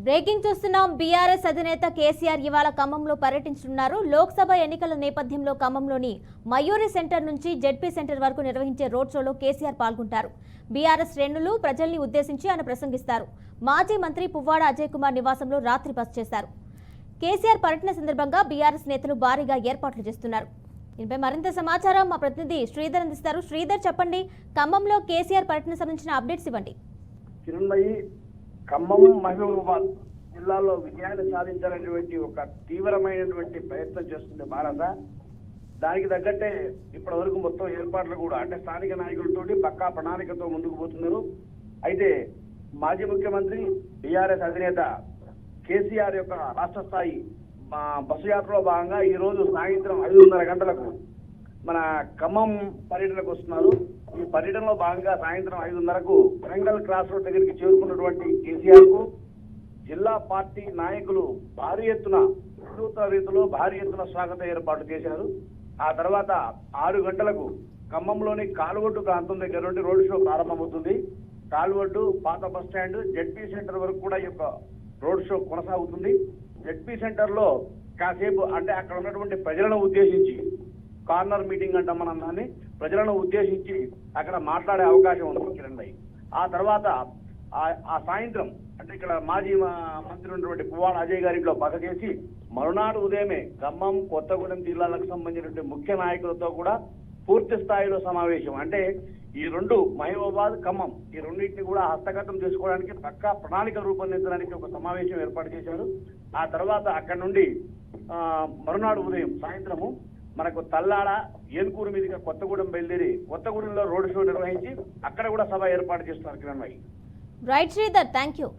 Breaking చూస్తున్నాం. BRS అధినేత కేసీఆర్ ఇవాళ ఖమ్మంలో పర్యటించనున్నారు. లోక్సభ ఎన్నికల నేపథ్యంలో ఖమ్మంలోని మయూరి సెంటర్ నుంచి జెడ్పీ సెంటర్ వరకు నిర్వహించే రోడ్ షోలో కేసీఆర్ పాల్గొంటారు. బీఆర్ఎస్ శ్రేణులు ప్రజల్ని ఉద్దేశించి ఆయన ప్రసంగిస్తారు. మాజీ మంత్రి పువ్వాడ అజయ్ కుమార్ నివాసంలో రాత్రి బస చేశారు. కేసీఆర్ పర్యటన సందర్భంగా బీఆర్ఎస్ నేతలు భారీగా ఏర్పాట్లు చేస్తున్నారు. దీనిపై మరింత సమాచారం మా ప్రతినిధి శ్రీధర్ అందిస్తారు. శ్రీధర్, చెప్పండి, ఖమ్మంలో కేసీఆర్ పర్యటన సంబంధించిన అప్డేట్స్ ఇవ్వండి. ఖమ్మం, మహబూబాబాద్ జిల్లాలో విజయాన్ని సాధించాలనేటువంటి ఒక తీవ్రమైనటువంటి ప్రయత్నం చేస్తుంది భారత. దానికి తగ్గట్టే ఇప్పటి వరకు మొత్తం ఏర్పాట్లు కూడా అంటే స్థానిక నాయకులతోటి పక్కా ప్రణాళికతో ముందుకు పోతున్నారు. అయితే మాజీ ముఖ్యమంత్రి బీఆర్ఎస్ అధినేత కేసీఆర్ యొక్క రాష్ట్ర స్థాయి బస్సు యాత్రలో భాగంగా ఈ రోజు సాయంత్రం 5:30 గంటలకు మన ఖమ్మం పర్యటనకు వస్తున్నారు. ఈ పర్యటనలో భాగంగా సాయంత్రం 5:30కు వరంగల్ క్రాస్ రోడ్ దగ్గరికి చేరుకున్నటువంటి కేసీఆర్ కు జిల్లా పార్టీ నాయకులు భారీ ఎత్తున విస్తృత రీతిలో భారీ ఎత్తున స్వాగత ఏర్పాటు చేశారు. ఆ తర్వాత 6 గంటలకు ఖమ్మంలోని కాలువడ్డు ప్రాంతం దగ్గర నుండి రోడ్ షో ప్రారంభమవుతుంది. కాలువడ్డు, పాత బస్ స్టాండ్, జెడ్పీ సెంటర్ వరకు కూడా ఈ యొక్క రోడ్ షో కొనసాగుతుంది. జెడ్పీ సెంటర్ లో కాసేపు అంటే అక్కడ ఉన్నటువంటి ప్రజలను ఉద్దేశించి కార్నర్ మీటింగ్ అంటాం మనం దాన్ని, ప్రజలను ఉద్దేశించి అక్కడ మాట్లాడే అవకాశం ఉంది కిరణ్ భాయ్. ఆ తర్వాత ఆ సాయంత్రం అంటే ఇక్కడ మాజీ మంత్రి ఉన్నటువంటి పువ్వాడ అజయ్ గారి ఇంట్లో బస చేసి మరునాడు ఉదయమే ఖమ్మం, కొత్తగూడెం జిల్లాలకు సంబంధించినటువంటి ముఖ్య నాయకులతో కూడా పూర్తి స్థాయిలో సమావేశం. అంటే ఈ రెండు మహబూబాబాద్, ఖమ్మం ఈ రెండింటిని కూడా హస్తగతం చేసుకోవడానికి పక్కా ప్రణాళిక రూపొందించడానికి ఒక సమావేశం ఏర్పాటు చేశారు. ఆ తర్వాత అక్కడ నుండి మరునాడు ఉదయం సాయంత్రము మనకు తల్లాడ, ఏనుకూరు మీదుగా కొత్తగూడెం బయలుదేరి కొత్తగూడెంలో రోడ్ షో నిర్వహించి అక్కడ కూడా సభ ఏర్పాటు చేస్తున్నారు కిరణ్ భాయ్. Right Sridhar, thank you.